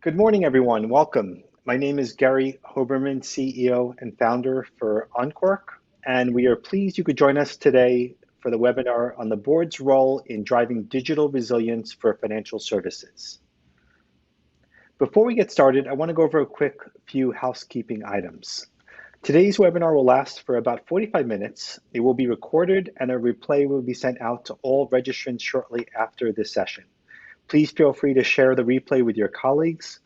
Good morning, everyone. Welcome. My name is Gary Hoberman, CEO and founder for Uncork, and we are pleased you could join us today for the webinar on the board's role in driving digital resilience for financial services. Before we get started, I want to go over a quick few housekeeping items. Today's webinar will last for about 45 minutes. It will be recorded and a replay will be sent out to all registrants shortly after this session. Please feel free to share the replay with your colleagues.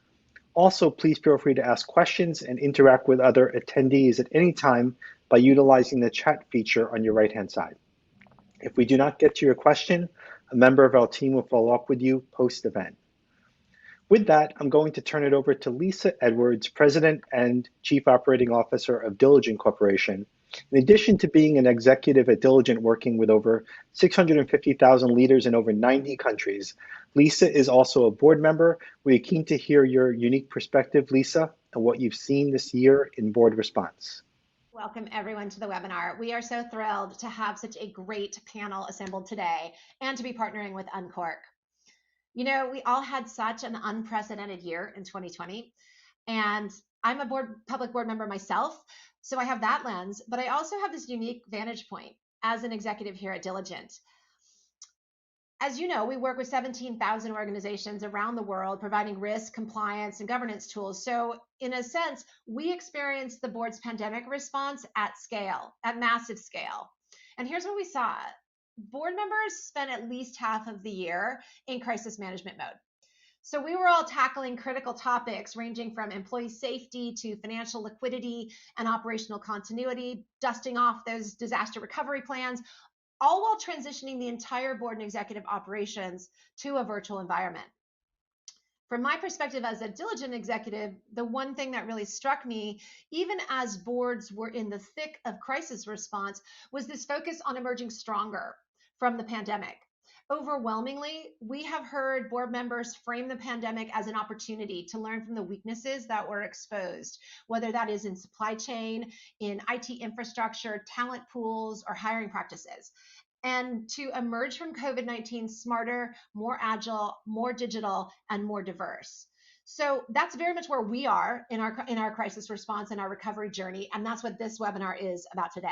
Also, please feel free to ask questions and interact with other attendees at any time by utilizing the chat feature on your right-hand side. If we do not get to your question, a member of our team will follow up with you post-event. With that, I'm going to turn it over to Lisa Edwards, President and Chief Operating Officer of Diligent Corporation. In addition to being an executive at Diligent working with over 650,000 leaders in over 90 countries, Lisa is also a board member. We're keen to hear your unique perspective, Lisa, and what you've seen this year in board response. Welcome everyone to the webinar. We are so thrilled to have such a great panel assembled today and to be partnering with Uncork. You know, we all had such an unprecedented year in 2020, and I'm a public board member myself, so I have that lens, but I also have this unique vantage point as an executive here at Diligent. As you know, we work with 17,000 organizations around the world providing risk, compliance, and governance tools. So in a sense, we experienced the board's pandemic response at scale, at massive scale. And here's what we saw. Board members spent at least half of the year in crisis management mode. So we were all tackling critical topics ranging from employee safety to financial liquidity and operational continuity, dusting off those disaster recovery plans, all while transitioning the entire board and executive operations to a virtual environment. From my perspective as a Diligent executive, the one thing that really struck me, even as boards were in the thick of crisis response, was this focus on emerging stronger from the pandemic. Overwhelmingly, we have heard board members frame the pandemic as an opportunity to learn from the weaknesses that were exposed, whether that is in supply chain, in IT infrastructure, talent pools, or hiring practices, and to emerge from COVID-19 smarter, more agile, more digital, and more diverse. So that's very much where we are in our crisis response and our recovery journey, and that's what this webinar is about today.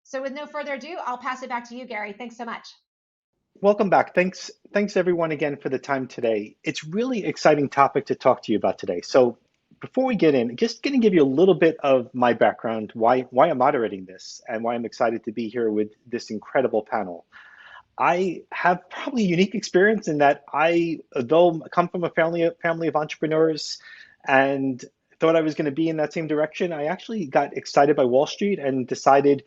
So with no further ado, I'll pass it back to you, Gary. Thanks so much. Welcome back. Thanks everyone again for the time today. It's really exciting topic to talk to you about today. So before we get in, just going to give you a little bit of my background, why I'm moderating this and why I'm excited to be here with this incredible panel. I have probably a unique experience in that though come from a family of entrepreneurs and thought I was going to be in that same direction, I actually got excited by Wall Street and decided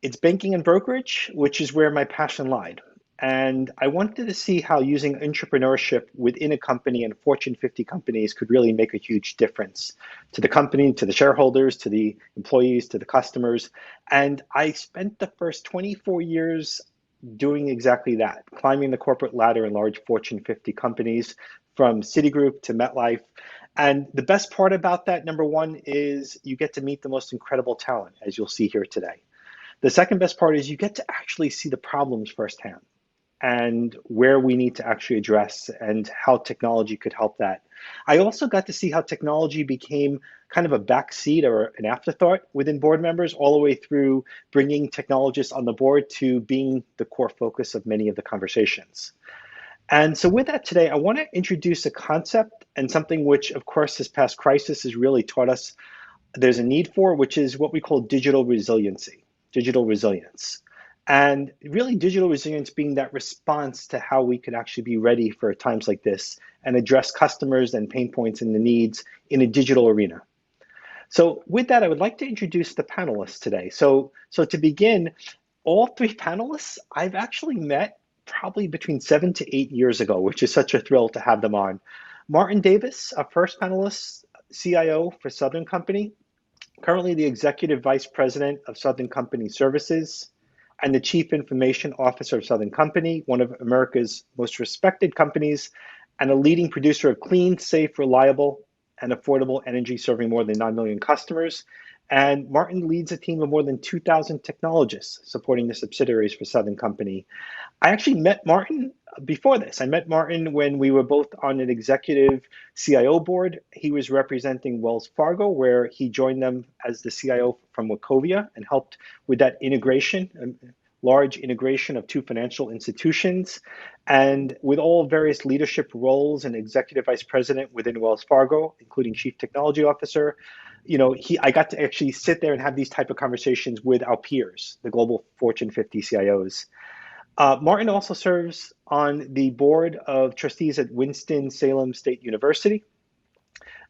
it's banking and brokerage, which is where my passion lied. And I wanted to see how using entrepreneurship within a company and Fortune 50 companies could really make a huge difference to the company, to the shareholders, to the employees, to the customers. And I spent the first 24 years doing exactly that, climbing the corporate ladder in large Fortune 50 companies from Citigroup to MetLife. And the best part about that, number one, is you get to meet the most incredible talent, as you'll see here today. The second best part is you get to actually see the problems firsthand and where we need to actually address and how technology could help that. I also got to see how technology became kind of a backseat or an afterthought within board members, all the way through bringing technologists on the board to being the core focus of many of the conversations. And so with that today, I want to introduce a concept and something which, of course, this past crisis has really taught us there's a need for, which is what we call digital resiliency, digital resilience. And really digital resilience being that response to how we could actually be ready for times like this and address customers and pain points and the needs in a digital arena. So with that, I would like to introduce the panelists today. So to begin, all three panelists I've actually met probably between 7 to 8 years ago, which is such a thrill to have them on. Martin Davis, our first panelist, CIO for Southern Company, currently the Executive Vice President of Southern Company Services and the Chief Information Officer of Southern Company, one of America's most respected companies, and a leading producer of clean, safe, reliable, and affordable energy serving more than 9 million customers. And Martin leads a team of more than 2,000 technologists supporting the subsidiaries for Southern Company. I actually met Martin before this. I met Martin when we were both on an executive CIO board. He was representing Wells Fargo, where he joined them as the CIO from Wachovia and helped with that integration, large integration of two financial institutions. And with all various leadership roles and executive vice president within Wells Fargo, including chief technology officer, I got to actually sit there and have these type of conversations with our peers, the global Fortune 50 CIOs. Martin also serves on the board of trustees at Winston-Salem State University.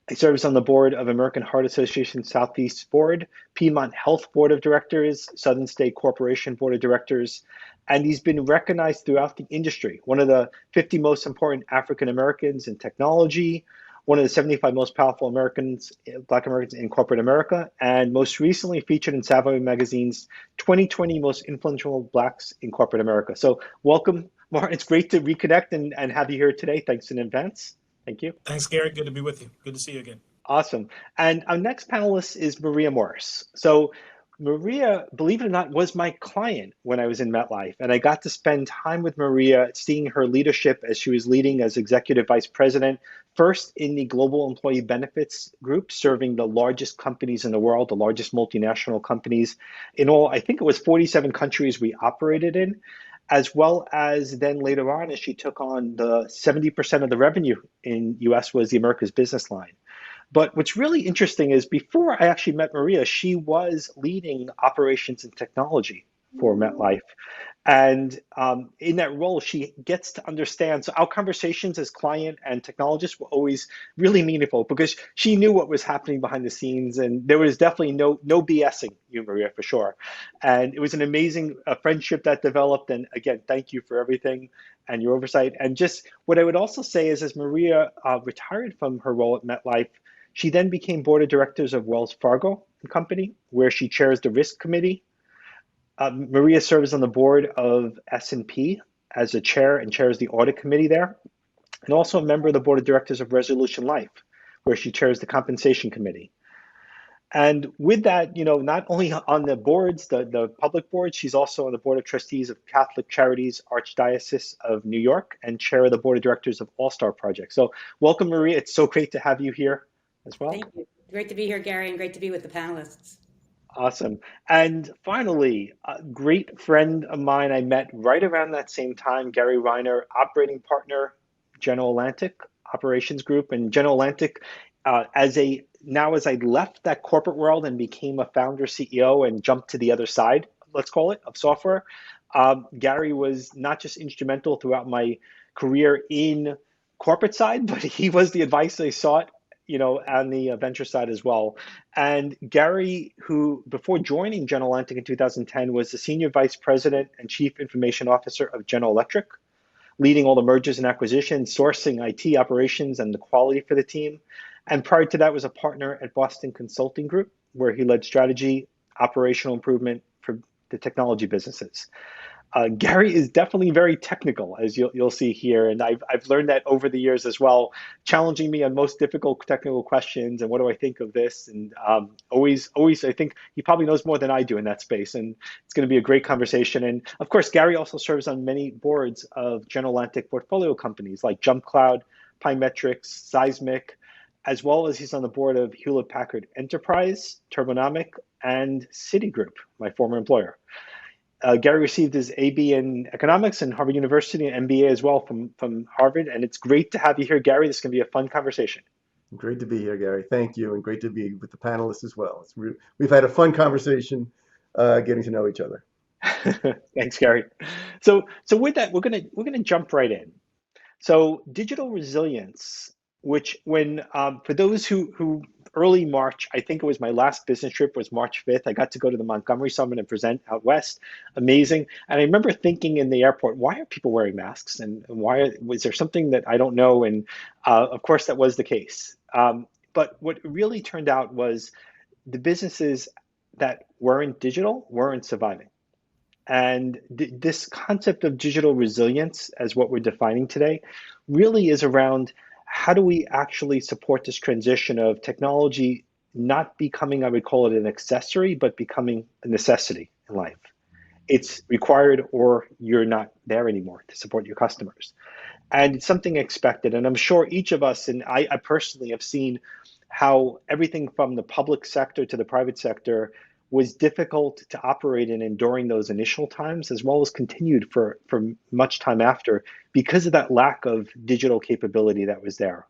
He serves on the board of American Heart Association Southeast Board, Piedmont Health Board of Directors, Southern State Corporation Board of Directors, and he's been recognized throughout the industry. One of the 50 most important African Americans in technology, one of the 75 most powerful Americans, Black Americans in corporate America, and most recently featured in Savoy Magazine's 2020 Most Influential Blacks in Corporate America. So welcome, Martin. It's great to reconnect and have you here today. Thanks in advance. Thank you. Thanks, Gary. Good to be with you. Good to see you again. Awesome. And our next panelist is Maria Morris. So Maria, believe it or not, was my client when I was in MetLife. And I got to spend time with Maria, seeing her leadership as she was leading as executive vice president, first in the global employee benefits group, serving the largest companies in the world, the largest multinational companies in all, I think it was 47 countries we operated in, as well as then later on, as she took on the 70% of the revenue in US was the Americas business line. But what's really interesting is before I actually met Maria, she was leading operations and technology for MetLife. And in that role, she gets to understand. So our conversations as client and technologists were always really meaningful because she knew what was happening behind the scenes. And there was definitely no BSing you, Maria, for sure. And it was an amazing friendship that developed. And again, thank you for everything and your oversight. And just what I would also say is as Maria retired from her role at MetLife, she then became board of directors of Wells Fargo and Company, where she chairs the risk committee. Maria serves on the board of S&P as a chair and chairs the audit committee there, and also a member of the board of directors of Resolution Life, where she chairs the compensation committee. And with that, not only on the boards, the public boards, she's also on the board of trustees of Catholic Charities Archdiocese of New York and chair of the board of directors of All Star Project. So welcome, Maria. It's so great to have you here as well. Thank you. Great to be here, Gary, and great to be with the panelists. Awesome. And finally, a great friend of mine I met right around that same time, Gary Reiner, operating partner, General Atlantic Operations Group. And General Atlantic, as I left that corporate world and became a founder CEO and jumped to the other side, let's call it, of software, Gary was not just instrumental throughout my career in corporate side, but he was the advice I sought on the venture side as well. And Gary, who before joining General Atlantic in 2010 was the senior vice president and chief information officer of General Electric, leading all the mergers and acquisitions, sourcing IT operations and the quality for the team. And prior to that was a partner at Boston Consulting Group, where he led strategy, operational improvement for the technology businesses. Gary is definitely very technical, as you'll see here, and I've learned that over the years as well, challenging me on most difficult technical questions and what do I think of this, and always I think he probably knows more than I do in that space, and it's going to be a great conversation. And of course, Gary also serves on many boards of General Atlantic portfolio companies like Jump Cloud, Pymetrics, Seismic, as well as he's on the board of Hewlett Packard Enterprise, Turbonomic, and Citigroup, my former employer. Gary received his AB in economics and Harvard University and MBA as well from Harvard. And it's great to have you here, Gary. This is going to be a fun conversation. Great to be here, Gary. Thank you. And great to be with the panelists as well. We've had a fun conversation getting to know each other. Thanks, Gary. So with that, we're gonna jump right in. So digital resilience, which when for those who early March, I think it was my last business trip was March 5th. I got to go to the Montgomery Summit and present out west. Amazing. And I remember thinking in the airport, why are people wearing masks? And why was there something that I don't know? And of course, that was the case. But what really turned out was the businesses that weren't digital weren't surviving. And this concept of digital resilience, as what we're defining today, really is around how do we actually support this transition of technology not becoming, I would call it an accessory, but becoming a necessity in life. It's required or you're not there anymore to support your customers. And it's something expected. And I'm sure each of us, and I personally have seen how everything from the public sector to the private sector was difficult to operate in during those initial times, as well as continued for much time after, because of that lack of digital capability that was there.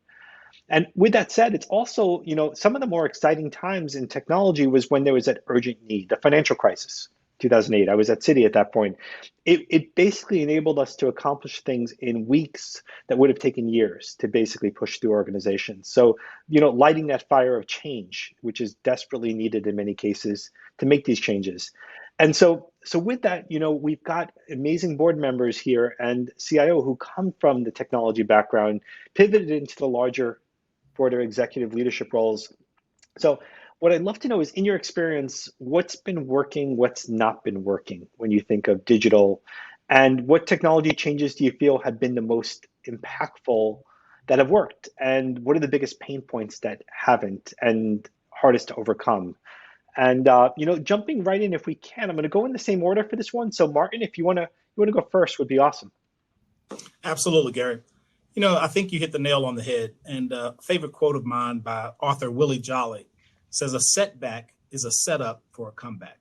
And with that said, it's also, some of the more exciting times in technology was when there was that urgent need, the financial crisis, 2008. I was at Citi at that point. It basically enabled us to accomplish things in weeks that would have taken years to basically push through organizations. So, lighting that fire of change, which is desperately needed in many cases to make these changes. And so with that, we've got amazing board members here and CIO who come from the technology background, pivoted into the larger broader executive leadership roles. So what I'd love to know is, in your experience, what's been working, what's not been working when you think of digital, and what technology changes do you feel have been the most impactful that have worked? And what are the biggest pain points that haven't and hardest to overcome? And jumping right in if we can, I'm going to go in the same order for this one. So Martin, if you want to go first, would be awesome. Absolutely, Gary. I think you hit the nail on the head. And a favorite quote of mine by author Willie Jolly says, "A setback is a setup for a comeback."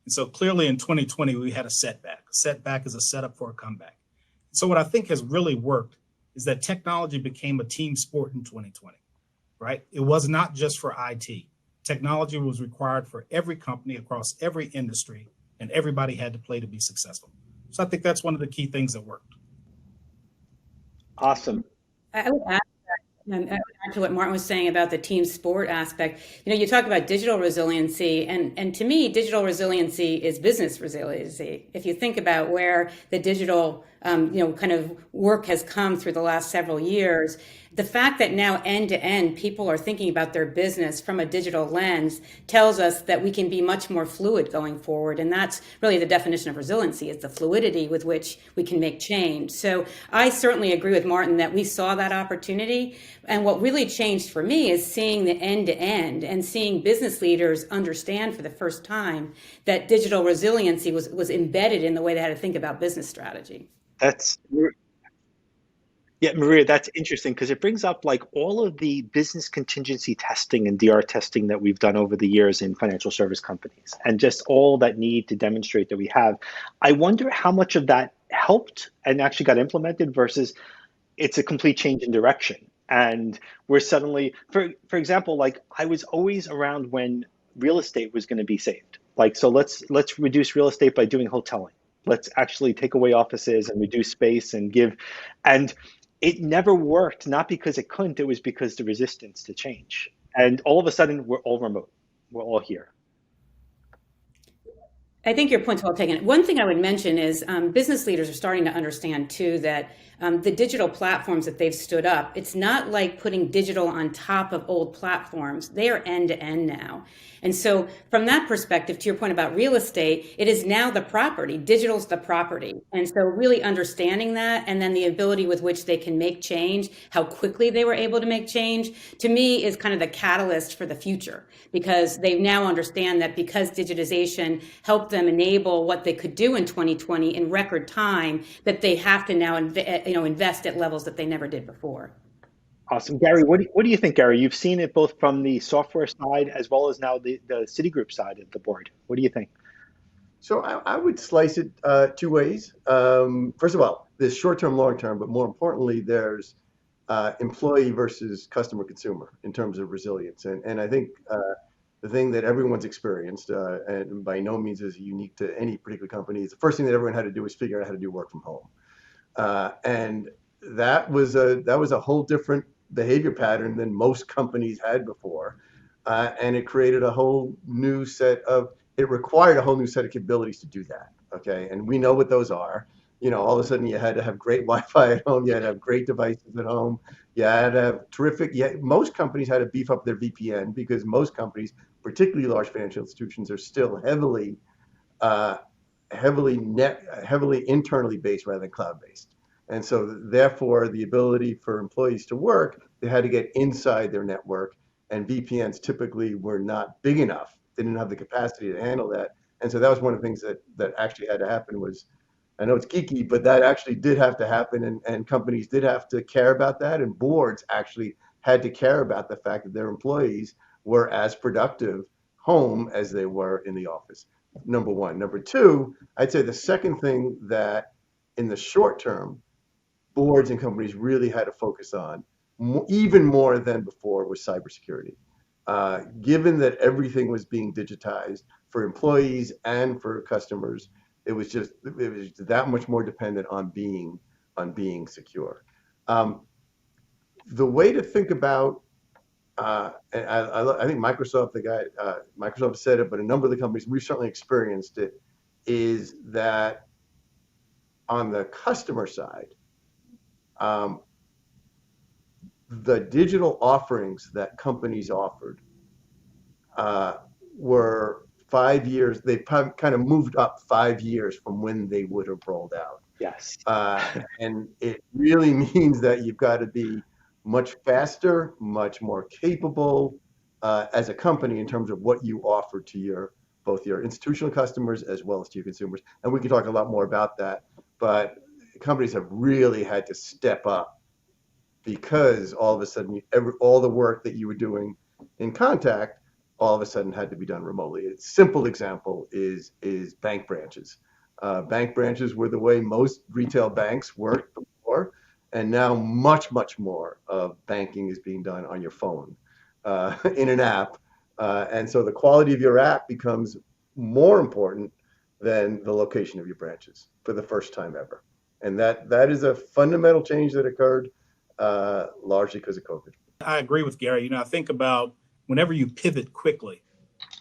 And so clearly in 2020, we had a setback. A setback is a setup for a comeback. So what I think has really worked is that technology became a team sport in 2020, right? It was not just for IT. Technology was required for every company across every industry, and everybody had to play to be successful. So I think that's one of the key things that worked. Awesome. I would add and to what Martin was saying about the team sport aspect. You talk about digital resiliency, and to me, digital resiliency is business resiliency. If you think about where the digital, kind of work has come through the last several years, the fact that now end to end people are thinking about their business from a digital lens tells us that we can be much more fluid going forward. And that's really the definition of resiliency, is the fluidity with which we can make change. So I certainly agree with Martin that we saw that opportunity. And what really changed for me is seeing the end to end and seeing business leaders understand for the first time that digital resiliency was embedded in the way they had to think about business strategy. That's Yeah, Maria, that's interesting because it brings up like all of the business contingency testing and DR testing that we've done over the years in financial service companies, and just all that need to demonstrate that we have. I wonder how much of that helped and actually got implemented versus it's a complete change in direction. And we're suddenly, for example, like I was always around when real estate was going to be saved. Like, so let's reduce real estate by doing hoteling. Let's actually take away offices and reduce space and give, and it never worked, not because it couldn't, it was because the resistance to change. And all of a sudden, we're all remote. We're all here. I think your point's well taken. One thing I would mention is business leaders are starting to understand too that the digital platforms that they've stood up, it's not like putting digital on top of old platforms. They are end to end now. And so from that perspective, to your point about real estate, it is now the property. Digital's the property. And so really understanding that, and then the ability with which they can make change, how quickly they were able to make change, to me is kind of the catalyst for the future, because they now understand that because digitization helped them enable what they could do in 2020 in record time, that they have to now invest at levels that they never did before. Awesome. Gary, what do you think, Gary? You've seen it both from the software side as well as now the Citigroup side of the board. What do you think? So I would slice it two ways. First of all, there's short-term, long-term, but more importantly, there's employee versus customer consumer in terms of resilience. And I think the thing that everyone's experienced, and by no means is unique to any particular company, is the first thing that everyone had to do was figure out how to do work from home. And that was a whole different behavior pattern than most companies had before. And it created a whole new it required a whole new set of capabilities to do that. Okay. And we know what those are. All of a sudden you had to have great Wi-Fi at home. You had to have great devices at home. You had to have most companies had to beef up their VPN because most companies, particularly large financial institutions, are still heavily internally based rather than cloud-based. And so therefore the ability for employees to work, they had to get inside their network. and VPNs typically were not big enough. They didn't have the capacity to handle that. And so that was one of the things that actually had to happen was, I know it's geeky, but that actually did have to happen, and companies did have to care about that, and boards actually had to care about the fact that their employees were as productive home as they were in the office. Number one. Number two, I'd say the second thing that in the short term, boards and companies really had to focus on, even more than before, was cybersecurity. Given that everything was being digitized for employees and for customers, it was that much more dependent on being secure. The way to think about, and I think Microsoft said it, but a number of the companies, we've certainly experienced it, is that on the customer side, the digital offerings that companies offered were 5 years. They kind of moved up 5 years from when they would have rolled out. Yes. And it really means that you've got to be much faster, much more capable as a company in terms of what you offer to both your institutional customers as well as to your consumers. And we can talk a lot more about that, but companies have really had to step up because all of a sudden all the work that you were doing in contact all of a sudden had to be done remotely. A simple example is bank branches. Bank branches were the way most retail banks worked before, and now much more of banking is being done on your phone in an app. And so the quality of your app becomes more important than the location of your branches for the first time ever. And that is a fundamental change that occurred largely because of COVID. I agree with Gary. I think about whenever you pivot quickly,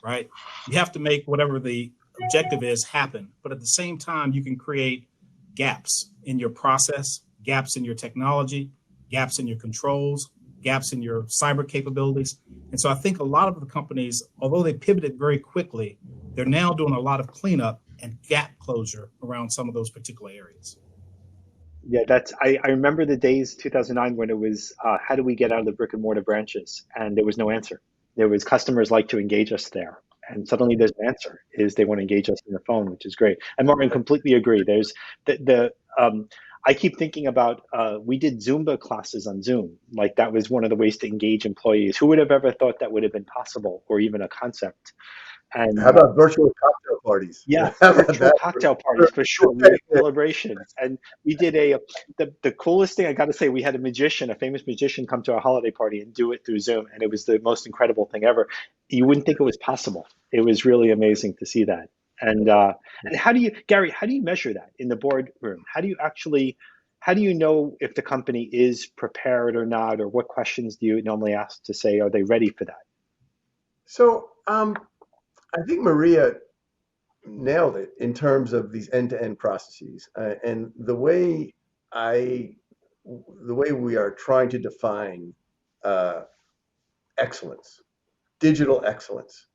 right? You have to make whatever the objective is happen. But at the same time, you can create gaps in your process, gaps in your technology, gaps in your controls, gaps in your cyber capabilities. And so I think a lot of the companies, although they pivoted very quickly, they're now doing a lot of cleanup and gap closure around some of those particular areas. Yeah, I remember the days 2009 when it was how do we get out of the brick and mortar branches, and there was no answer. There was customers like to engage us there, and suddenly there's an answer is they want to engage us on the phone, which is great. And Martin, completely agree. There's I keep thinking about we did Zumba classes on Zoom, like that was one of the ways to engage employees. Who would have ever thought that would have been possible or even a concept? And How about virtual cocktail parties? yeah, How about virtual that? cocktail parties for sure. We had celebrations, and we did the coolest thing I got to say. We had a famous magician, come to our holiday party and do it through Zoom, and it was the most incredible thing ever. You wouldn't think it was possible. It was really amazing to see that. And how do you, Gary? How do you measure that in the boardroom? How do you know if the company is prepared or not, or what questions do you normally ask to say are they ready for that? So I think Maria nailed it in terms of these end-to-end processes, and the way we are trying to define excellence, digital excellence,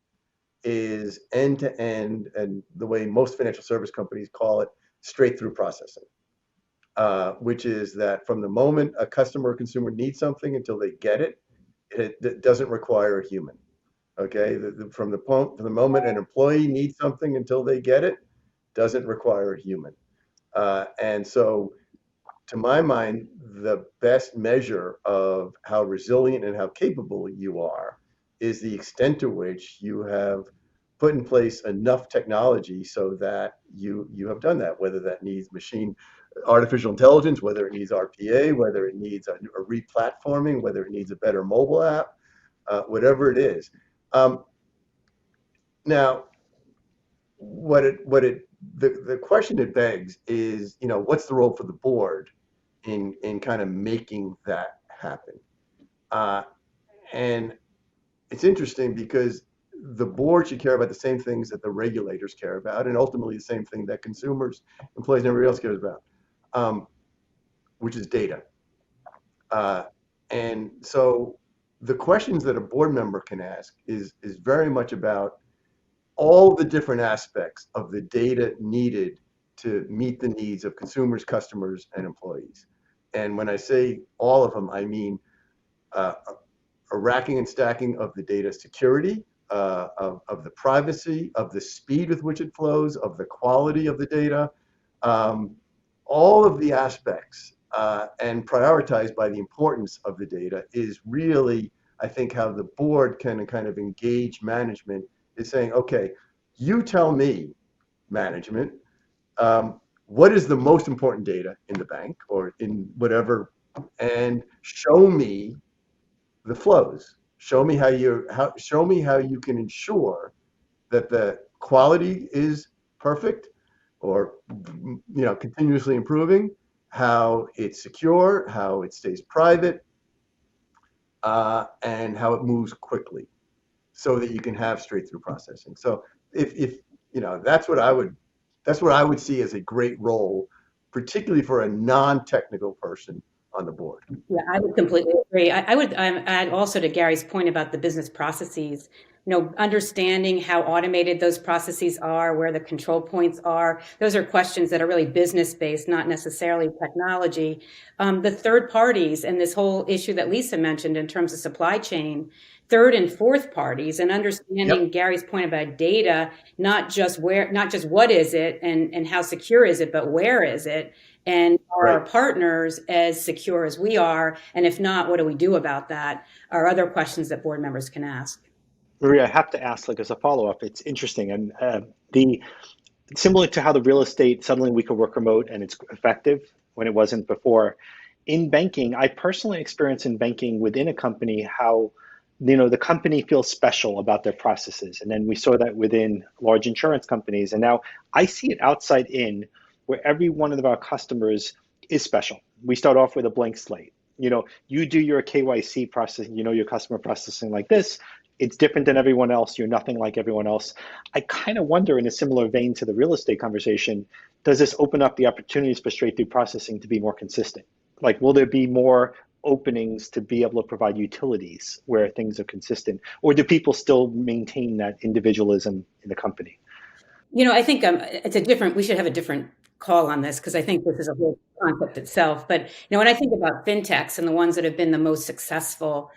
is end-to-end, and the way most financial service companies call it, straight through processing, which is that from the moment a customer or consumer needs something until they get it, it doesn't require a human. Okay, from the moment an employee needs something until they get it, doesn't require a human. And so, to my mind, the best measure of how resilient and how capable you are is the extent to which you have put in place enough technology so that you have done that, whether that needs artificial intelligence, whether it needs RPA, whether it needs a replatforming, whether it needs a better mobile app, whatever it is. Now, the question it begs is, what's the role for the board in kind of making that happen? And it's interesting because the board should care about the same things that the regulators care about, and ultimately the same thing that consumers, employees, and everybody else cares about, which is data. And so the questions that a board member can ask is very much about all the different aspects of the data needed to meet the needs of consumers, customers, and employees. And when I say all of them, I mean a racking and stacking of the data security, of the privacy, of the speed with which it flows, of the quality of the data, all of the aspects, and prioritized by the importance of the data is really, I think, how the board can kind of engage management, is saying, okay, you tell me, management, what is the most important data in the bank or in whatever, and show me the flows. Show me show me how you can ensure that the quality is perfect, or continuously improving, how it's secure, how it stays private, and how it moves quickly, so that you can have straight through processing. So if that's what I would see as a great role, particularly for a non-technical person on the board. Yeah, I would completely agree. I would add also to Gary's point about the business processes, understanding how automated those processes are, where the control points are. Those are questions that are really business-based, not necessarily technology. The third parties and this whole issue that Lisa mentioned in terms of supply chain, third and fourth parties, and understanding Gary's point about data, not just what is it and how secure is it, but where is it? And are our partners as secure as we are? And if not, what do we do about that? Are other questions that board members can ask. Maria, I have to ask, like as a follow-up, it's interesting, and similar to how the real estate, suddenly we could work remote and it's effective when it wasn't before. In banking, I personally experienced in banking within a company how the company feels special about their processes, and then we saw that within large insurance companies, and now I see it outside in, where every one of our customers is special. We start off with a blank slate. You do your KYC processing, your customer processing like this. It's different than everyone else. You're nothing like everyone else. I kind of wonder, in a similar vein to the real estate conversation, does this open up the opportunities for straight through processing to be more consistent? Like, will there be more openings to be able to provide utilities where things are consistent? Or do people still maintain that individualism in the company? I think we should have a different call on this, because I think this is a whole concept itself. But when I think about fintechs and the ones that have been the most successful,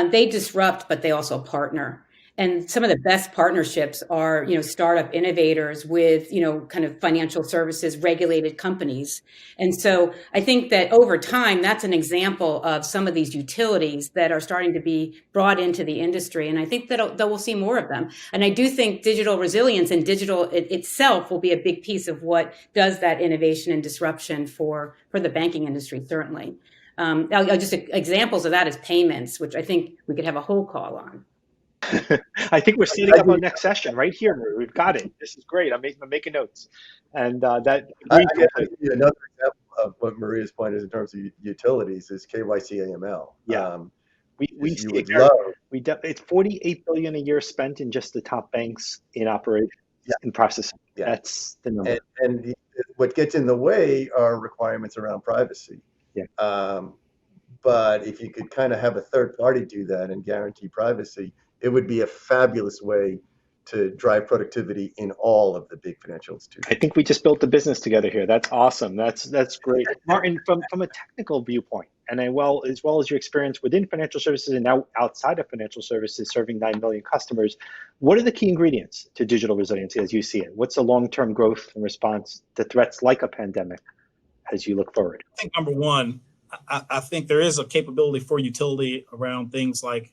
they disrupt, but they also partner. And some of the best partnerships are, startup innovators with, kind of financial services regulated companies. And so I think that over time, that's an example of some of these utilities that are starting to be brought into the industry. And I think that we'll see more of them. And I do think digital resilience and digital itself will be a big piece of what does that innovation and disruption for the banking industry, certainly. I'll just examples of that is payments, which I think we could have a whole call on. I think we're setting up our next session right here, Maria. We've got it. This is great. I'm making notes. And that I another example of what Maria's point is in terms of utilities is KYC AML. Yeah. We see it. It's $48 billion a year spent in just the top banks in operation, in processing. Yeah. That's the number. And what gets in the way are requirements around privacy. Yeah. But if you could kind of have a third party do that and guarantee privacy, it would be a fabulous way to drive productivity in all of the big financial institutions. I think we just built the business together here. That's awesome. That's great. Martin, from a technical viewpoint, and as well as your experience within financial services and now outside of financial services, serving 9 million customers, what are the key ingredients to digital resiliency as you see it? What's the long-term growth and response to threats like a pandemic as you look forward? I think number one, I think there is a capability for utility around things like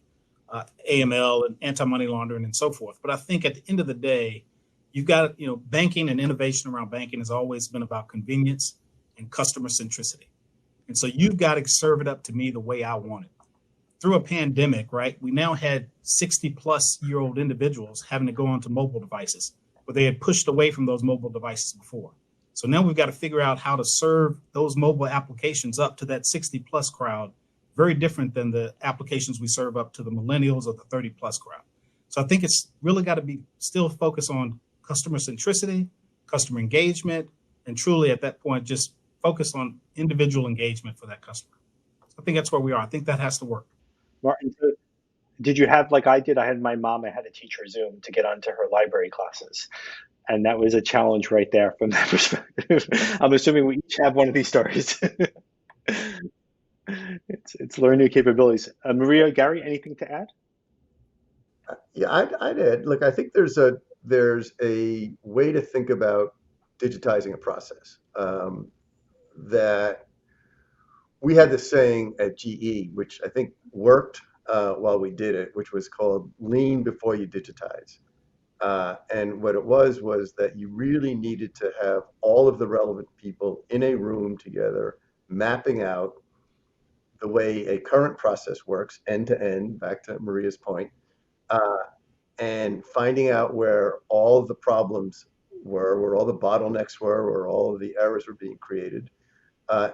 AML and anti-money laundering and so forth. But I think at the end of the day, you've got, banking and innovation around banking has always been about convenience and customer centricity. And so you've got to serve it up to me the way I want it. Through a pandemic, right, we now had 60-plus-year-old individuals having to go onto mobile devices, where they had pushed away from those mobile devices before. So now we've got to figure out how to serve those mobile applications up to that 60-plus crowd, very different than the applications we serve up to the millennials or the 30-plus crowd. So I think it's really got to be still focused on customer centricity, customer engagement, and truly at that point, just focus on individual engagement for that customer. So I think that's where we are. I think that has to work. Martin, did you have, like I did, I had my mom, I had to teach her Zoom to get onto her library classes. And that was a challenge right there from that perspective. I'm assuming we each have one of these stories. It's learn new capabilities. Maria, Gary, anything to add? Yeah, I'd add. Look, I think there's a way to think about digitizing a process. That we had this saying at GE, which I think worked while we did it, which was called "lean before you digitize." And what it was that you really needed to have all of the relevant people in a room together, mapping out the way a current process works, end to end. Back to Maria's point. Uh, and finding out where all of the problems were, where all the bottlenecks were, where all of the errors were being created.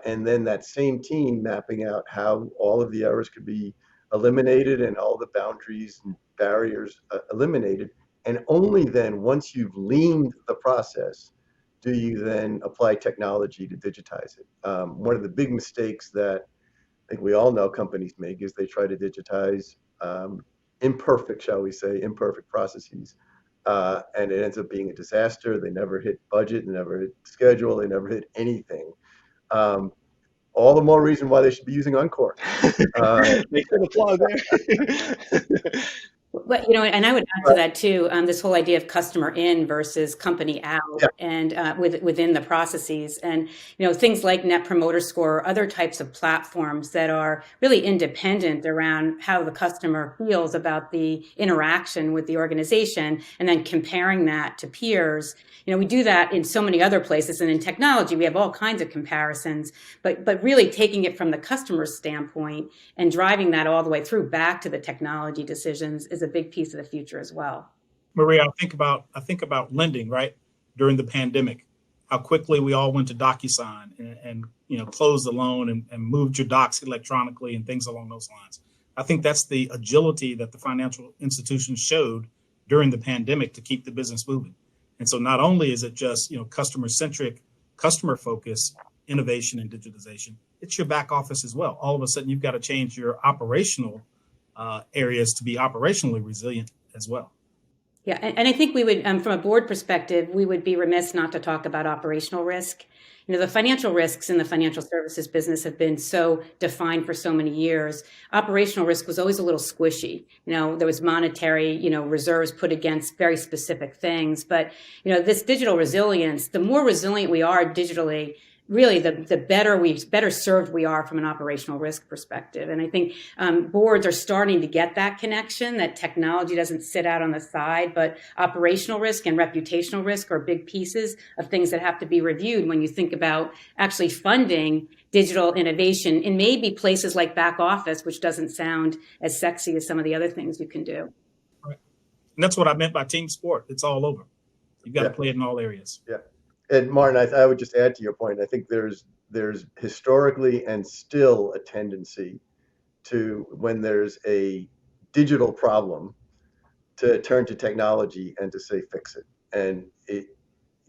And then that same team mapping out how all of the errors could be eliminated and all the boundaries and barriers eliminated. And only then, once you've leaned the process, do you then apply technology to digitize it. One of the big mistakes that I think we all know companies make is they try to digitize imperfect, shall we say, imperfect processes. And it ends up being a disaster. They never hit budget, they never hit schedule, they never hit anything. Um, all the more reason why they should be using Encore. Make sure to plug there. Well, and I would add to that too, this whole idea of customer in versus company out, Yeah. and within the processes, and things like Net Promoter Score or other types of platforms that are really independent around how the customer feels about the interaction with the organization, and then comparing that to peers. We do that in so many other places, and in technology, we have all kinds of comparisons. But really taking it from the customer's standpoint and driving that all the way through back to the technology decisions is a big piece of the future as well. Maria, I think about lending, right? During the pandemic, how quickly we all went to DocuSign and closed the loan and moved your docs electronically and things along those lines. I think that's the agility that the financial institutions showed during the pandemic to keep the business moving. And so not only is it just customer centric, customer focused innovation and digitization, it's your back office as well. All of a sudden, you've got to change your operational areas to be operationally resilient as well. Yeah, and I think we would, from a board perspective, we would be remiss not to talk about operational risk. The financial risks in the financial services business have been so defined for so many years. Operational risk was always a little squishy. There was monetary, reserves put against very specific things. But, this digital resilience, the more resilient we are digitally, really the better served we are from an operational risk perspective. And I think boards are starting to get that connection, that technology doesn't sit out on the side, but operational risk and reputational risk are big pieces of things that have to be reviewed when you think about actually funding digital innovation in maybe places like back office, which doesn't sound as sexy as some of the other things you can do. Right. And that's what I meant by team sport. It's all over. You've got to play it in all areas. Yeah. And Martin, I would just add to your point. I think there's historically and still a tendency to, when there's a digital problem, to turn to technology and to say fix it. And it,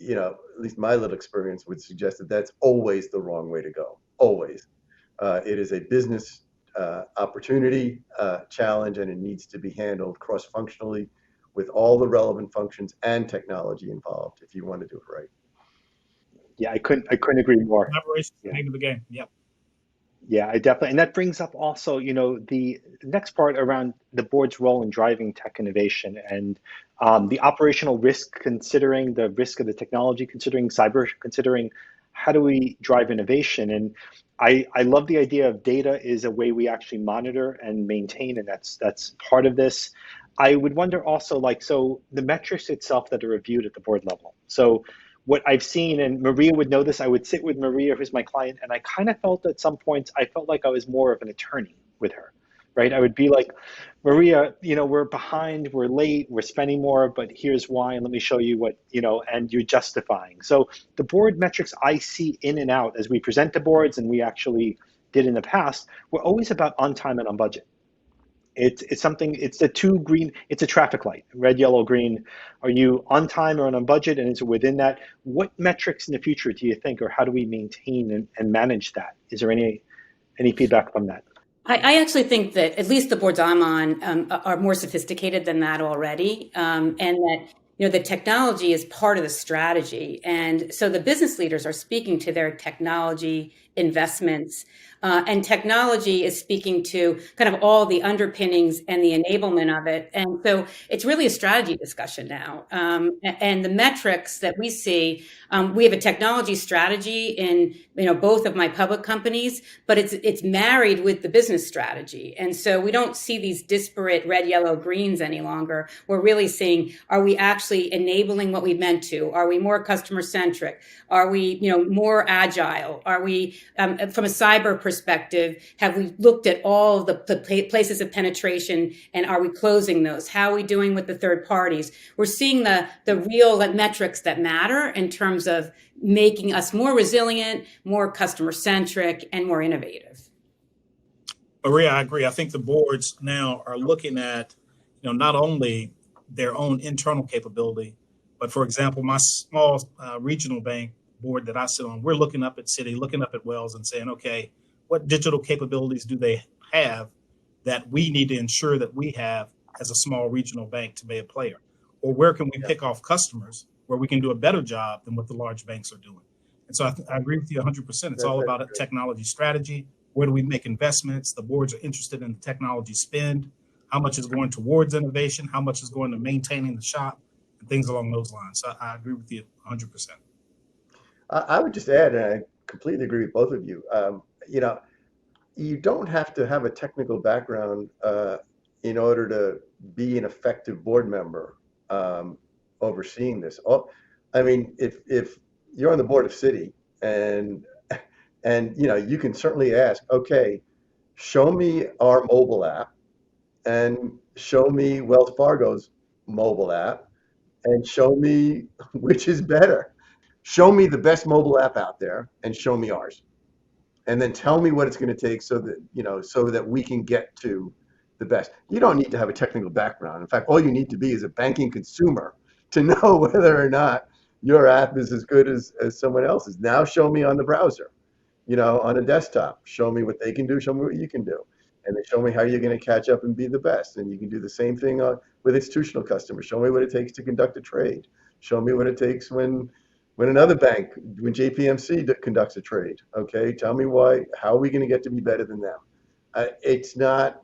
at least my little experience would suggest that that's always the wrong way to go. Always, it is a business opportunity challenge, and it needs to be handled cross-functionally with all the relevant functions and technology involved if you want to do it right. Yeah, I couldn't agree more. Collaboration is the Yeah. name of the game. Yep. Yeah, I definitely, and that brings up also, the next part around the board's role in driving tech innovation and the operational risk, considering the risk of the technology, considering cyber, considering how do we drive innovation. And I love the idea of data is a way we actually monitor and maintain, and that's part of this. I would wonder also, so the metrics itself that are reviewed at the board level. So what I've seen, and Maria would know this, I would sit with Maria, who's my client, and I kind of felt at some points, I felt like I was more of an attorney with her, right? I would be like, Maria, we're behind, we're late, we're spending more, but here's why, and let me show you what, and you're justifying. So the board metrics I see in and out as we present to boards, and we actually did in the past, were always about on time and on budget. It's something, it's the two green, it's a traffic light, red, yellow, green. Are you on time or on budget, and is it within that? What metrics in the future do you think, or how do we maintain and manage that? Is there any feedback from that? I actually think that at least the boards I'm on are more sophisticated than that already, and that the technology is part of the strategy, and so the business leaders are speaking to their technology investments. And technology is speaking to kind of all the underpinnings and the enablement of it. And so it's really a strategy discussion now. And the metrics that we see, we have a technology strategy in both of my public companies, but it's married with the business strategy. And so we don't see these disparate red, yellow, greens any longer. We're really seeing, are we actually enabling what we meant to? Are we more customer centric? Are we more agile? Are we from a cyber perspective, have we looked at all of the places of penetration, and are we closing those? How are we doing with the third parties? We're seeing the real metrics that matter in terms of making us more resilient, more customer centric, and more innovative. Maria, I agree. I think the boards now are looking at, not only their own internal capability, but for example, my small regional bank board that I sit on, we're looking up at Citi, looking up at Wells and saying, okay, what digital capabilities do they have that we need to ensure that we have as a small regional bank to be a player? Or where can we pick off customers where we can do a better job than what the large banks are doing? And so I agree with you 100%. It's all about a technology strategy. Where do we make investments? The boards are interested in the technology spend. How much is going towards innovation? How much is going to maintaining the shop? And things along those lines. So I agree with you 100%. I would just add, and I completely agree with both of you. You don't have to have a technical background in order to be an effective board member overseeing this. I mean, if you're on the board of Citi and you can certainly ask, okay, show me our mobile app and show me Wells Fargo's mobile app and show me which is better. Show me the best mobile app out there and show me ours. And then tell me what it's going to take so that we can get to the best. You don't need to have a technical background. In fact, all you need to be is a banking consumer to know whether or not your app is as good as someone else's. Now show me on the browser, on a desktop. Show me what they can do. Show me what you can do. And then show me how you're going to catch up and be the best. And you can do the same thing with institutional customers. Show me what it takes to conduct a trade. Show me what it takes when another bank, when JPMC conducts a trade. Okay, tell me why. How are we going to get to be better than them? It's not.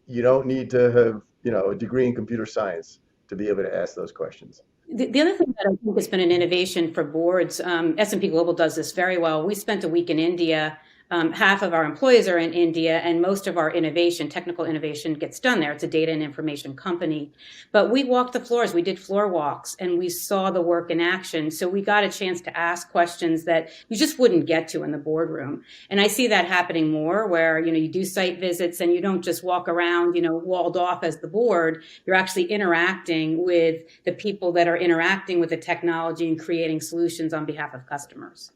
You don't need to have a degree in computer science to be able to ask those questions. The other thing that I think has been an innovation for boards, S&P Global does this very well. We spent a week in India. Half of our employees are in India, and most of our technical innovation gets done there. It's a data and information company. But we walked the floors. We did floor walks, and we saw the work in action. So we got a chance to ask questions that you just wouldn't get to in the boardroom. And I see that happening more where, you do site visits and you don't just walk around, walled off as the board. You're actually interacting with the people that are interacting with the technology and creating solutions on behalf of customers.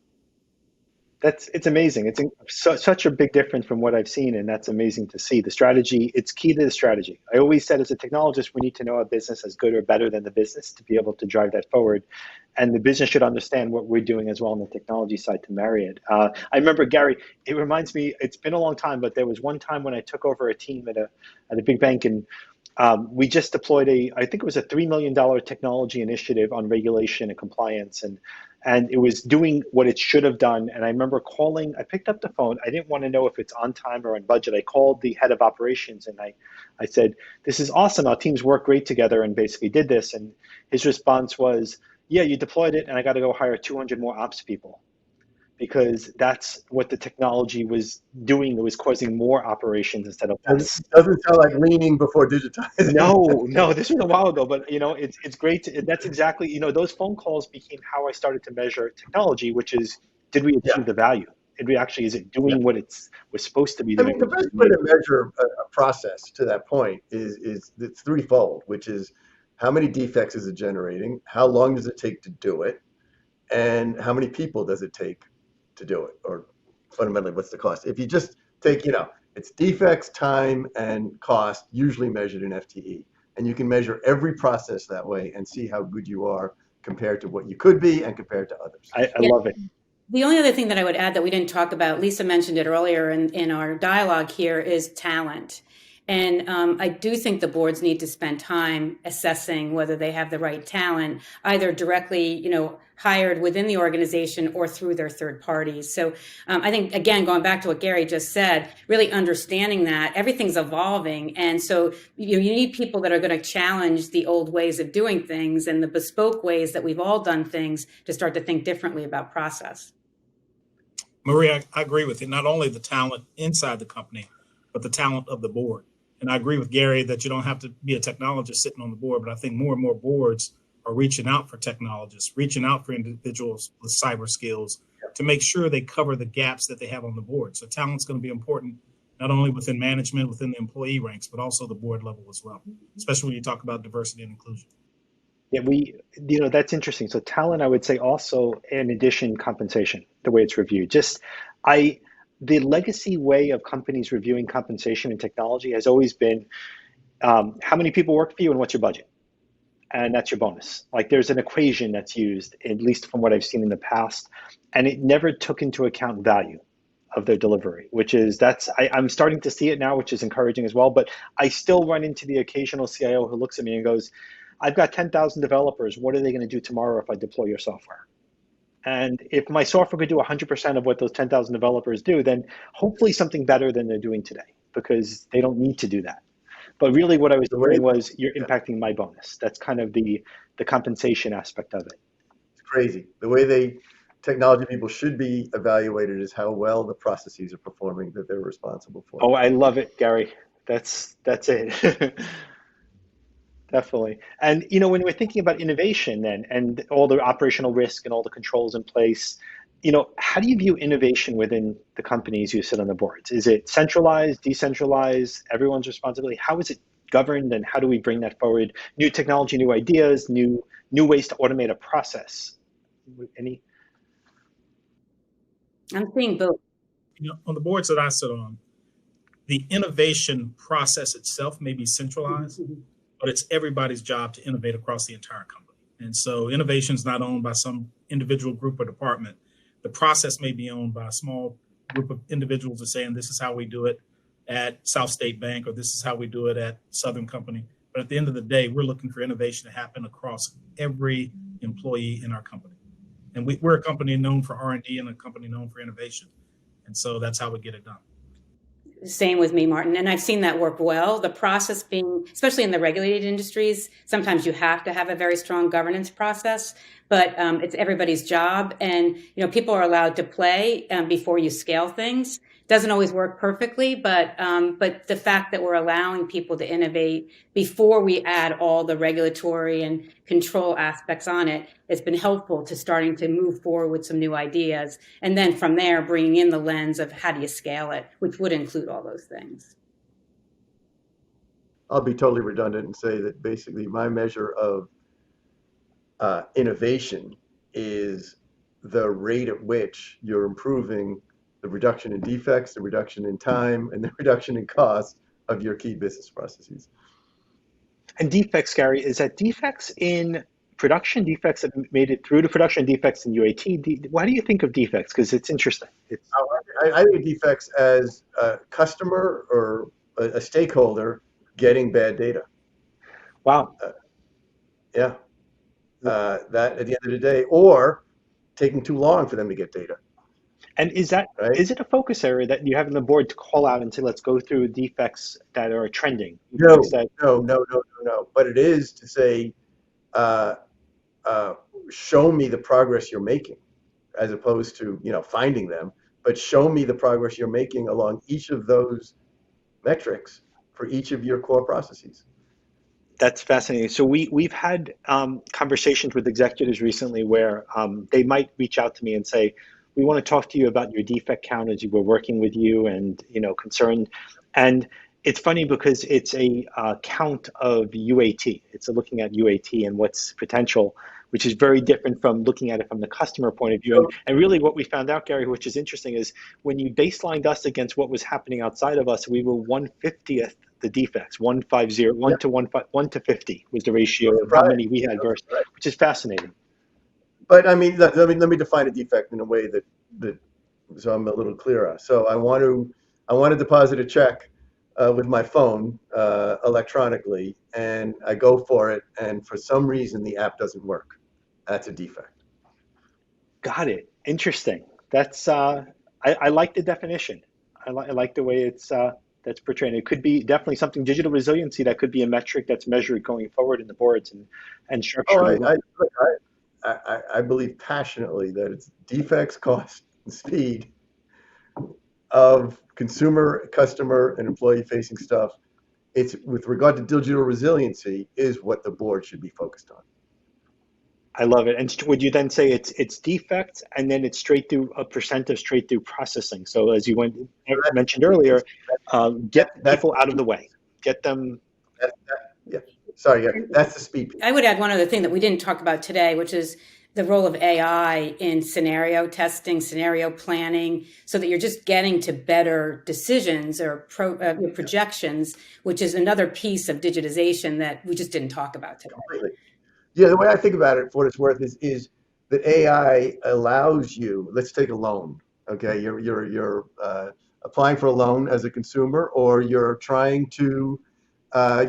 It's amazing. It's such a big difference from what I've seen, and that's amazing to see. The strategy, it's key to the strategy. I always said as a technologist, we need to know a business as good or better than the business to be able to drive that forward. And the business should understand what we're doing as well on the technology side to marry it. I remember, Gary, it reminds me, it's been a long time, but there was one time when I took over a team at a big bank, and we just deployed I think it was a $3 million technology initiative on regulation and compliance, and it was doing what it should have done. And I remember I picked up the phone. I didn't want to know if it's on time or on budget. I called the head of operations and I said, this is awesome. Our teams work great together and basically did this. And his response was, yeah, you deployed it and I got to go hire 200 more ops people. Because that's what the technology was doing. It was causing more operations instead of less. It doesn't sound like leaning before digitizing. No, this was a while ago, but it's great. That's exactly, those phone calls became how I started to measure technology, which is, did we achieve the value? Is it doing what it was supposed to be doing? I mean, the best way to measure a process to that point is it's threefold, which is how many defects is it generating? How long does it take to do it? And how many people does it take to do it? Or fundamentally, what's the cost? If you just take, it's defects, time, and cost, usually measured in FTE. And you can measure every process that way and see how good you are compared to what you could be and compared to others. I love it. The only other thing that I would add that we didn't talk about, Lisa mentioned it earlier in our dialogue here, is talent. And I do think the boards need to spend time assessing whether they have the right talent, either directly, hired within the organization or through their third parties. So I think, again, going back to what Gary just said, really understanding that everything's evolving. And so you need people that are going to challenge the old ways of doing things and the bespoke ways that we've all done things to start to think differently about process. Maria, I agree with you. Not only the talent inside the company, but the talent of the board. And I agree with Gary that you don't have to be a technologist sitting on the board, but I think more and more boards are reaching out for technologists, reaching out for individuals with cyber skills to make sure they cover the gaps that they have on the board. So talent's going to be important, not only within management, within the employee ranks, but also the board level as well, especially when you talk about diversity and inclusion. Yeah, that's interesting. So talent, I would say also, in addition, compensation, the way it's reviewed. The legacy way of companies reviewing compensation in technology has always been how many people work for you and what's your budget? And that's your bonus. Like there's an equation that's used, at least from what I've seen in the past, and it never took into account value of their delivery, I'm starting to see it now, which is encouraging as well. But I still run into the occasional CIO who looks at me and goes, I've got 10,000 developers. What are they going to do tomorrow if I deploy your software? And if my software could do 100% of what those 10,000 developers do, then hopefully something better than they're doing today, because they don't need to do that. But really what I was doing was, you're impacting my bonus. That's kind of the compensation aspect of it. It's crazy. The way technology people should be evaluated is how well the processes are performing that they're responsible for. Oh, I love it, Gary. That's it. Definitely. And when we're thinking about innovation then, and all the operational risk and all the controls in place, how do you view innovation within the companies you sit on the boards? Is it centralized, decentralized, everyone's responsibility? How is it governed, and how do we bring that forward? New technology, new ideas, new ways to automate a process. Any? I'm seeing both. On the boards that I sit on, the innovation process itself may be centralized, but it's everybody's job to innovate across the entire company. And so innovation is not owned by some individual group or department. The process may be owned by a small group of individuals that saying, this is how we do it at South State Bank, or this is how we do it at Southern Company. But at the end of the day, we're looking for innovation to happen across every employee in our company. And we're a company known for R&D and a company known for innovation. And so that's how we get it done. Same with me, Martin. And I've seen that work well. The process being, especially in the regulated industries, sometimes you have to have a very strong governance process, but it's everybody's job. And, people are allowed to play before you scale things. Doesn't always work perfectly, but the fact that we're allowing people to innovate before we add all the regulatory and control aspects on it has been helpful to starting to move forward with some new ideas. And then from there, bringing in the lens of how do you scale it, which would include all those things. I'll be totally redundant and say that basically my measure of innovation is the rate at which you're improving the reduction in defects, the reduction in time, and the reduction in cost of your key business processes. And defects, Gary, is that defects in production, defects that made it through to production, defects in UAT? Why do you think of defects? Because it's interesting. I think of defects as a customer or a stakeholder getting bad data. Wow. That at the end of the day, or taking too long for them to get data. And is it a focus area that you have on the board to call out and say, let's go through defects that are trending? No. But it is to say, show me the progress you're making, as opposed to finding them, but show me the progress you're making along each of those metrics for each of your core processes. That's fascinating. So we've had conversations with executives recently where they might reach out to me and say, we want to talk to you about your defect count as we're working with you, and concerned. And it's funny because it's a count of UAT. It's looking at UAT and what's potential, which is very different from looking at it from the customer point of view. And really what we found out, Gary, which is interesting, is when you baselined us against what was happening outside of us, we were 1/50th the defects, 150, 1 to 50 was the ratio of how many we had versus, which is fascinating. But I mean, let me define a defect in a way that so I'm a little clearer. So I want to deposit a check with my phone electronically, and I go for it, and for some reason the app doesn't work. That's a defect. Got it. Interesting. That's I like the definition. I like the way it's that's portrayed. It could be definitely something digital resiliency that could be a metric that's measured going forward in the boards and Oh, structured around. I believe passionately that it's defects, cost, and speed of consumer, customer, and employee-facing stuff. It's with regard to digital resiliency is what the board should be focused on. I love it. And would you then say it's defects and then it's straight through a percent of straight through processing? So as you So mentioned earlier, get that's people out of the way, get them. yeah. Sorry, yeah, that's the speed piece. I would add one other thing that we didn't talk about today, which is the role of AI in scenario testing, scenario planning, so that you're just getting to better decisions or projections, which is another piece of digitization that we just didn't talk about today. Completely. Yeah, the way I think about it, for what it's worth, is that AI allows you. Let's take a loan. Okay, you're applying for a loan as a consumer, or you're trying to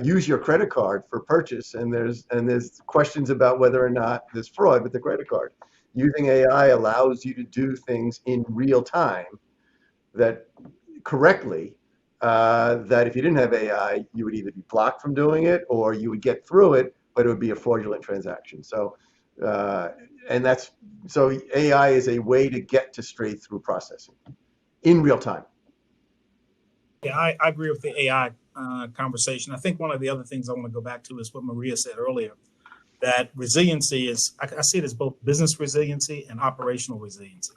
use your credit card for purchase, and there's questions about whether or not there's fraud with the credit card. Using AI allows you to do things in real time that correctly. That if you didn't have AI, you would either be blocked from doing it, or you would get through it, but it would be a fraudulent transaction. So, uh, and that's so AI is a way to get to straight through processing in real time. Yeah, I agree with the AI conversation. I think one of the other things I want to go back to is what Maria said earlier, that resiliency is, I see it as both business resiliency and operational resiliency.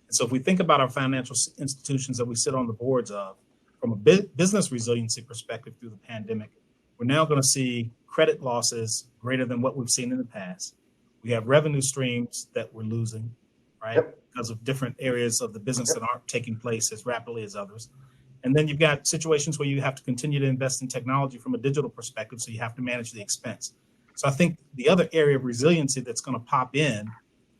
And so if we think about our financial institutions that we sit on the boards of, from a business resiliency perspective through the pandemic, we're now going to see credit losses greater than what we've seen in the past. We have revenue streams that we're losing, right? Yep. Because of different areas of the business that aren't taking place as rapidly as others. And then you've got situations where you have to continue to invest in technology from a digital perspective, so you have to manage the expense. So I think the other area of resiliency that's going to pop in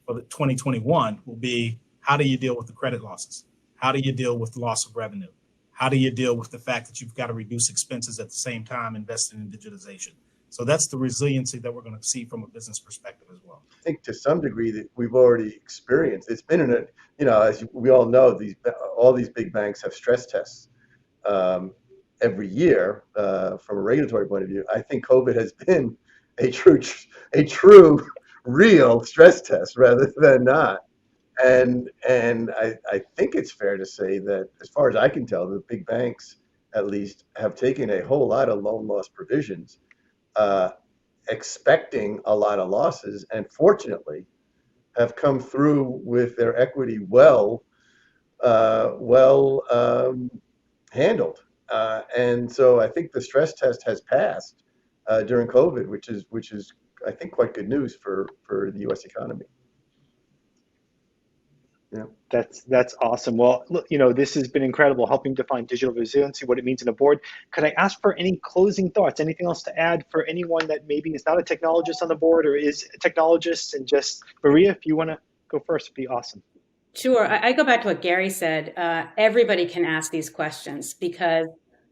for the 2021 will be, how do you deal with the credit losses? How do you deal with the loss of revenue? How do you deal with the fact that you've got to reduce expenses at the same time investing in digitization? So that's the resiliency that we're going to see from a business perspective as well. I think to some degree that we've already experienced. It's been in a, as we all know, all these big banks have stress tests every year from a regulatory point of view. I think COVID has been a true, real stress test rather than not. And I think it's fair to say that, as far as I can tell, the big banks at least have taken a whole lot of loan loss provisions, uh, expecting a lot of losses, and fortunately have come through with their equity handled. And so I think the stress test has passed during COVID, which is I think quite good news for the U.S. economy. Yeah. That's awesome. Well, look, this has been incredible helping define digital resiliency, what it means in a board. Could I ask for any closing thoughts? Anything else to add for anyone that maybe is not a technologist on the board or is a technologist? And just Maria, if you want to go first, it'd be awesome. Sure. I go back to what Gary said. Everybody can ask these questions because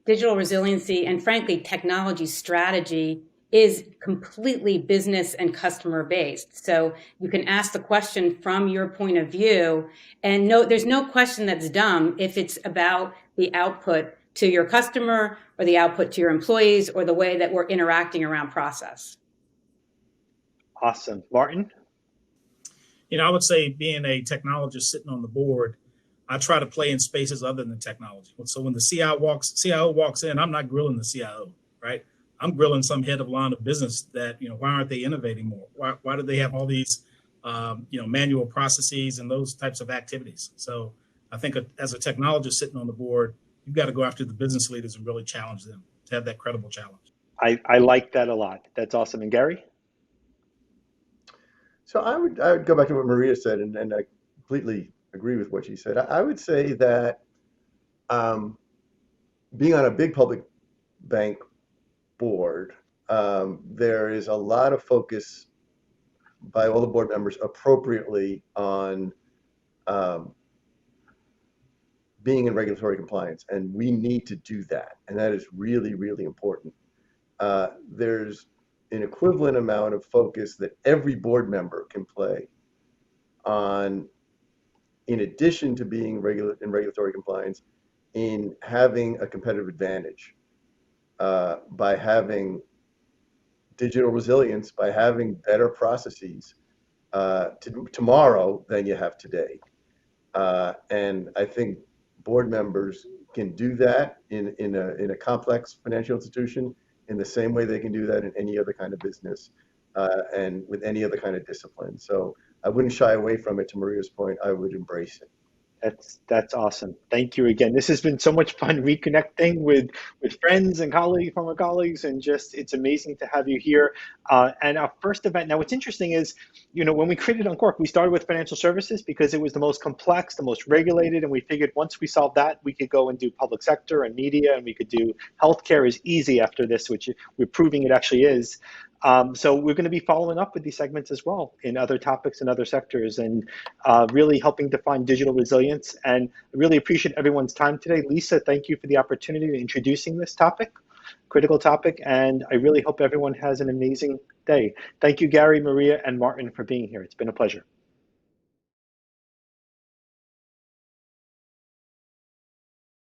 digital resiliency and, frankly, technology strategy is completely business and customer based. So you can ask the question from your point of view, and there's no question that's dumb if it's about the output to your customer or the output to your employees or the way that we're interacting around process. Awesome. Martin? I would say, being a technologist sitting on the board, I try to play in spaces other than technology. So when the CIO walks in, I'm not grilling the CIO, right? I'm grilling some head of line of business that, why aren't they innovating more? Why do they have all these, manual processes and those types of activities? So I think as a technologist sitting on the board, you've got to go after the business leaders and really challenge them to have that credible challenge. I like that a lot. That's awesome. And Gary? So I would go back to what Maria said, and I completely agree with what she said. I would say that being on a big public bank board, there is a lot of focus by all the board members appropriately on being in regulatory compliance, and we need to do that, and that is really, really important. There's an equivalent amount of focus that every board member can play on, in addition to being in regulatory compliance, in having a competitive advantage by having digital resilience, by having better processes tomorrow than you have today. And I think board members can do that in a complex financial institution in the same way they can do that in any other kind of business and with any other kind of discipline. So I wouldn't shy away from it. To Maria's point, I would embrace it. That's awesome. Thank you again. This has been so much fun reconnecting with friends and colleagues, former colleagues, and just it's amazing to have you here. And our first event. Now, what's interesting is, when we created Uncork, we started with financial services because it was the most complex, the most regulated, and we figured once we solved that, we could go and do public sector and media, and we could do healthcare is easy after this, which we're proving it actually is. So we're going to be following up with these segments as well in other topics and other sectors, and really helping define digital resilience. And I really appreciate everyone's time today. Lisa, thank you for the opportunity to introducing this topic, critical topic, and I really hope everyone has an amazing day. Thank you, Gary, Maria, and Martin for being here. It's been a pleasure.